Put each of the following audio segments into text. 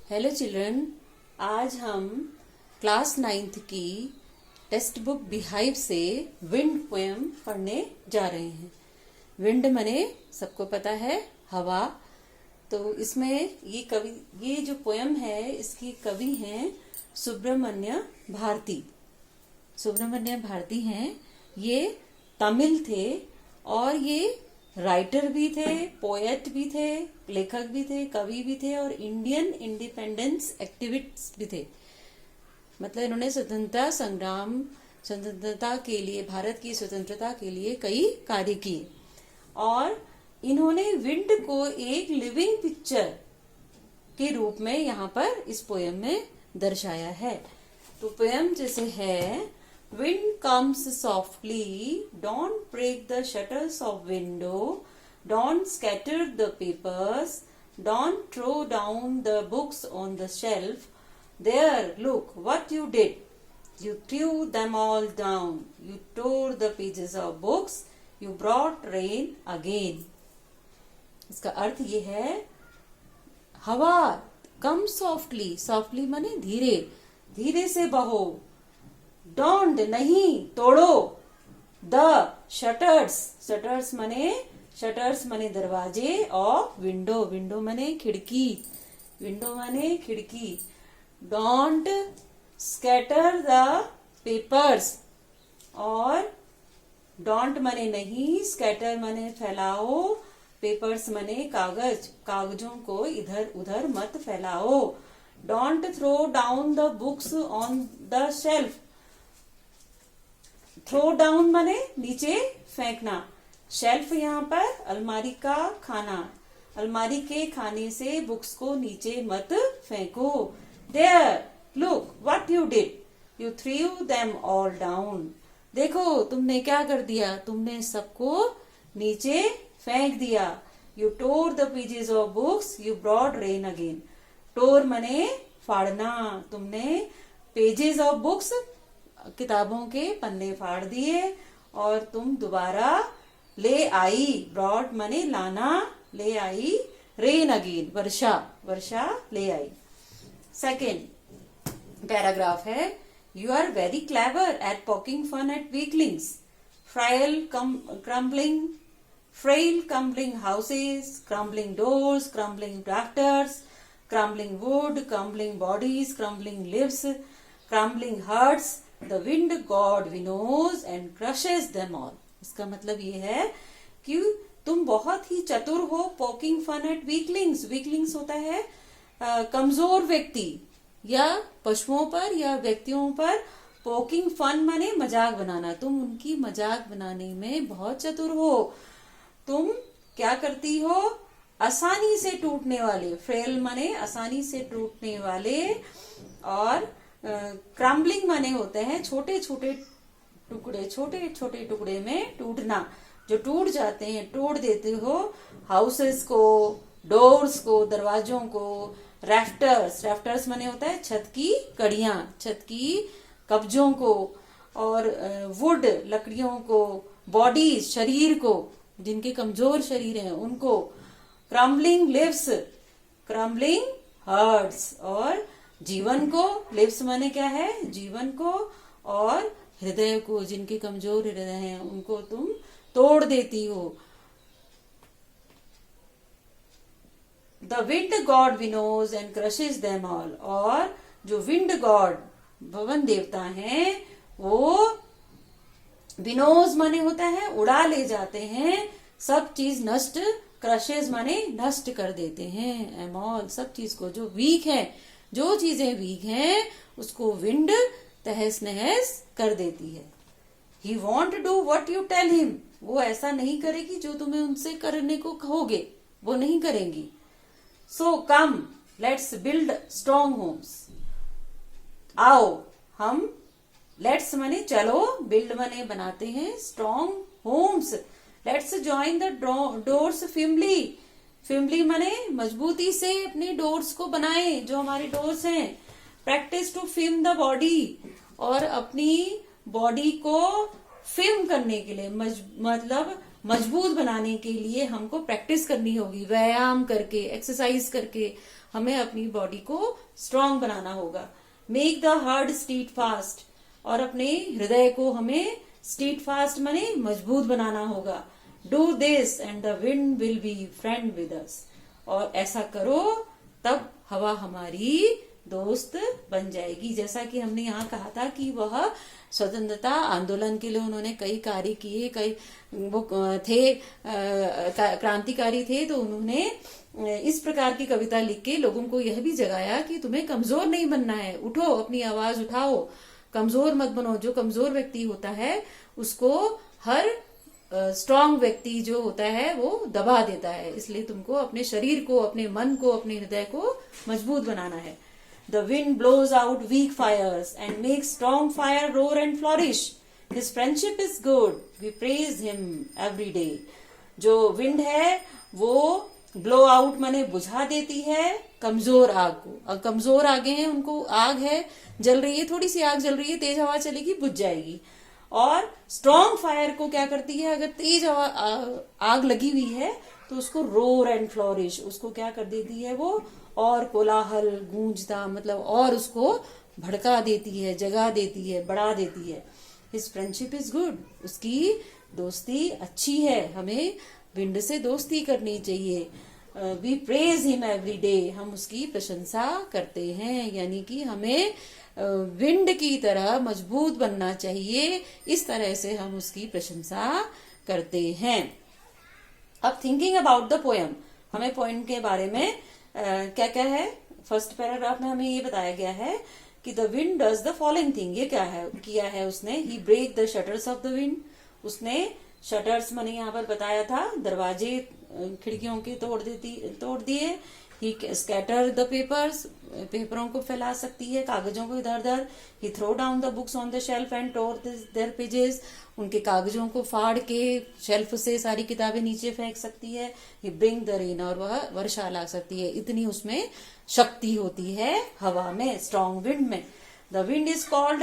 Hello children, आज हम class 9th की टेक्स्ट बुक बिहाइव से विंड पोएम पढ़ने जा रहे हैं। विंड मने सबको पता है हवा। तो इसमें ये जो पोएम है इसकी कवि हैं सुब्रमण्य भारती। सुब्रमण्य भारती हैं, ये तमिल थे और ये राइटर भी थे, पोएट भी थे, लेखक भी थे, कवि भी थे और इंडियन इंडिपेंडेंस एक्टिविस्ट भी थे। मतलब इन्होंने स्वतंत्रता के लिए, भारत की स्वतंत्रता के लिए कई कार्य किए और इन्होंने विंड को एक लिविंग पिक्चर के रूप में यहाँ पर इस पोएम में दर्शाया है। तो पोएम जैसे है, Wind comes softly, don't break the shutters of window, don't scatter the papers, don't throw down the books on the shelf. There, look what you did. You threw them all down. You tore the pages of books. You brought rain again. इसका अर्थ ये है, हवा कम softly, softly माने धीरे, धीरे से बहो। Don't नहीं, तोड़ो। द शटर्स, शटर्स मने दरवाजे और विंडो, विंडो मने खिड़की, विंडो मने खिड़की। डोंट स्कैटर द पेपर्स, और डोंट मने नहीं, स्कैटर मने फैलाओ, पेपर्स मने कागज, कागजों को इधर उधर मत फैलाओ। Don't throw down the books on the shelf, throw down माने नीचे फेंकना। शेल्फ यहाँ पर अलमारी का खाना, अलमारी के खाने से बुक्स को नीचे मत फेंको। There look what you did, you threw them all down. देखो तुमने क्या कर दिया, तुमने सबको नीचे फेंक दिया। You tore the pages of books, you brought rain again. Tore मने फाड़ना, तुमने पेजेस ऑफ बुक्स, किताबों के पन्ने फाड़ दिए और तुम दोबारा ले आई। ब्रॉड मने लाना, ले आई। रेन अगेन, वर्षा, वर्षा ले आई। सेकेंड पैराग्राफ है, you are very clever at poking fun at weaklings, frail crumbling houses, crumbling doors, crumbling rafters, crumbling wood, crumbling bodies, crumbling lives, crumbling hearts. The wind god winnows and crushes them all. इसका मतलब ये है कि तुम बहुत ही चतुर हो। poking fun at weaklings, weaklings होता है कमजोर व्यक्ति या पशुओं पर या व्यक्तियों पर। poking fun माने मजाक बनाना, तुम उनकी मजाक बनाने में बहुत चतुर हो। तुम क्या करती हो, आसानी से टूटने वाले, फ्रेल माने आसानी से टूटने वाले, और क्रम्बलिंग माने होते हैं छोटे छोटे टुकड़े में टूटना, जो टूट जाते हैं, तोड़ देते हो। हाउसेस को, डोर्स को, दरवाजों को। रैफ्टर्स माने होता है छत की कड़ियां, छत की कब्जों को, और वुड लकड़ियों को, बॉडीज शरीर को, जिनके कमजोर शरीर हैं उनको। क्रम्बलिंग लिव्स, क्रम्बलिंग हर्ट्स, और जीवन को, लिव्स माने क्या है, जीवन को, और हृदय को, जिनके कमजोर हृदय हैं उनको तुम तोड़ देती हो। The wind got windows and crushes them all, और जो विंड गॉड पवन देवता हैं वो विनोज माने होता है उड़ा ले जाते हैं, सब चीज नष्ट, क्रशेज माने नष्ट कर देते हैं। एम ऑल, सब चीज को, जो वीक है, जो चीजें वीक हैं उसको विंड तहस नहस कर देती है। He won't do what you tell him, वो ऐसा नहीं करेगी जो तुम्हें उनसे करने को कहोगे, वो नहीं करेंगी। So come let's build strong homes, आओ हम, लेट्स मने चलो, बिल्ड मने बनाते हैं, strong homes. Let's join the doors firmly, firmly मने मजबूती से अपने डोर्स को बनाए, जो हमारे डोर्स हैं। प्रैक्टिस टू फिम द बॉडी, और अपनी बॉडी को फिम करने के लिए, मतलब मजबूत बनाने के लिए हमको प्रैक्टिस करनी होगी, व्यायाम करके, एक्सरसाइज करके हमें अपनी बॉडी को स्ट्रांग बनाना होगा। मेक द हार्ट स्टीट फास्ट, और अपने हृदय को हमें स्टीट फास्ट माने मजबूत बनाना होगा। Do this and the wind will be friend with us, और ऐसा करो तब हवा हमारी दोस्त बन जाएगी। जैसा कि हमने यहाँ कहा था कि वह स्वतंत्रता आंदोलन के लिए उन्होंने कई कार्य किए, कई वो थे क्रांतिकारी थे, तो उन्होंने इस प्रकार की कविता लिख के लोगों को यह भी जगाया कि तुम्हें कमजोर नहीं बनना है, उठो, अपनी आवाज उठाओ, कमजोर मत बनो। जो कमजोर व्यक्ति होता है उसको हर स्ट्रांग व्यक्ति जो होता है वो दबा देता है, इसलिए तुमको अपने शरीर को, अपने मन को, अपने हृदय को मजबूत बनाना है। The wind blows out weak fires and makes strong fire roar and flourish. His friendship is good. We praise him every day. जो विंड है वो ब्लो आउट माने बुझा देती है कमजोर आग को। कमजोर आगे हैं, उनको आग है, जल रही है, थोड़ी सी आग जल रही है, तेज हवा चलेगी बुझ जाएगी। और स्ट्रॉन्ग फायर को क्या करती है, अगर तेज आग लगी हुई है तो उसको रोर एंड फ्लोरिश, उसको क्या कर देती है वो और कोलाहल गूंजता, मतलब और उसको भड़का देती है, जगा देती है, बढ़ा देती है। हिज फ्रेंडशिप इज गुड, उसकी दोस्ती अच्छी है, हमें विंड से दोस्ती करनी चाहिए। We praise him every day, हम उसकी प्रशंसा करते हैं, यानी कि हमें विंड की तरह मजबूत बनना चाहिए, इस तरह से हम उसकी प्रशंसा करते हैं। अब थिंकिंग अबाउट द पोएम, हमें पोएम के बारे में क्या क्या है। फर्स्ट पैराग्राफ में हमें ये बताया गया है कि the wind does the following thing, ये क्या है किया है उसने। He break the shutters of the wind, उसने शटर्स मैंने यहाँ पर बताया था, दरवाजे खिड़कियों के तोड़ दिए। ही स्कैटर द पेपर्स, पेपरों को फैला सकती है, कागजों को इधर उधर। He throw down the books on the shelf and tore their pages, उनके कागजों को फाड़ के शेल्फ से सारी किताबें नीचे फेंक सकती है। ही ब्रिंग द रेन, और वह वर्षा ला सकती है, इतनी उसमें शक्ति होती है हवा में, स्ट्रॉन्ग विंड में। The wind is called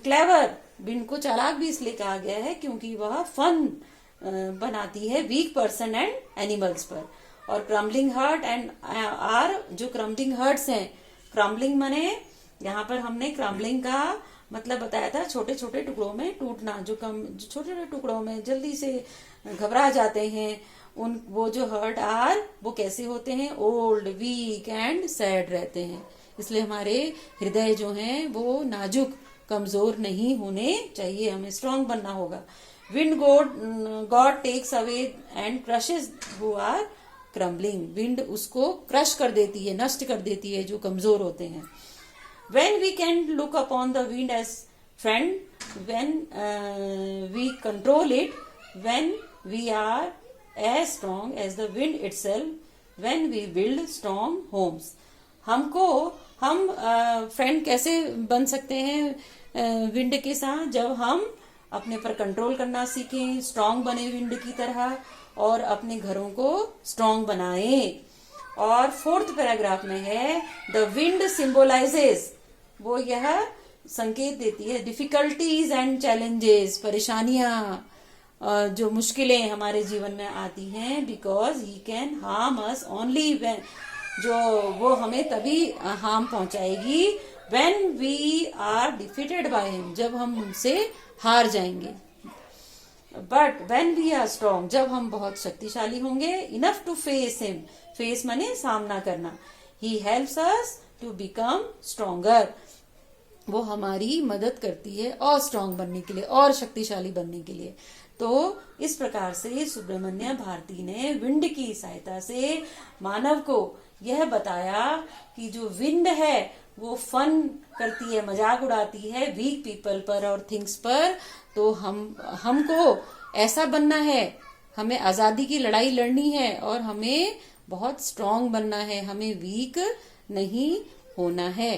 clever, wind को चालाक भी इसलिए कहा गया है क्योंकि वह फन बनाती है वीक पर्सन एंड एनिमल्स पर। और क्रम्बलिंग हर्ट एंड आर, जो क्रम्बलिंग हर्ट्स हैं, क्रम्बलिंग माने यहाँ पर हमने क्रम्बलिंग का मतलब बताया था छोटे छोटे टुकड़ों में टूटना, जो छोटे छोटे टुकड़ों में जल्दी से घबरा जाते हैं, उन वो जो हर्ट आर वो कैसे होते हैं, ओल्ड, वीक एंड सैड रहते हैं। इसलिए हमारे हृदय जो हैं वो नाजुक, कमजोर नहीं होने चाहिए, हमें स्ट्रांग बनना होगा। Wind god takes away and crushes who are crumbling, wind उसको क्रश कर देती है, नष्ट कर देती है जो कमजोर होते हैं। When we can look upon the wind as friend, when we control it, when we are as strong as the wind itself, when we build strong homes. हम फ्रेंड कैसे बन सकते हैं विंड के साथ, जब हम अपने पर कंट्रोल करना सीखें, स्ट्रांग बने विंड की तरह, और अपने घरों को स्ट्रांग बनाएं। और फोर्थ पैराग्राफ में है द विंड सिंबलाइजेस, वो यह संकेत देती है डिफिकल्टीज एंड चैलेंजेस, परेशानियां, जो मुश्किलें हमारे जीवन में आती हैं, because he can harm us only when, जो वो हमें तभी हार्म पहुंचाएगी when we are defeated by him, जब हम उनसे हार जाएंगे। But when we are strong, जब हम बहुत शक्तिशाली होंगे, enough to face him, face माने सामना करना। He helps us to become stronger, वो हमारी मदद करती है और स्ट्रांग बनने के लिए, और शक्तिशाली बनने के लिए। तो इस प्रकार से सुब्रमण्य भारती ने विंड की सहायता से मानव को यह बताया कि जो विंड है वो फन करती है, मजाक उड़ाती है वीक पीपल पर और थिंग्स पर। तो हमको ऐसा बनना है, हमें आजादी की लड़ाई लड़नी है और हमें बहुत स्ट्रांग बनना है, हमें वीक नहीं होना है।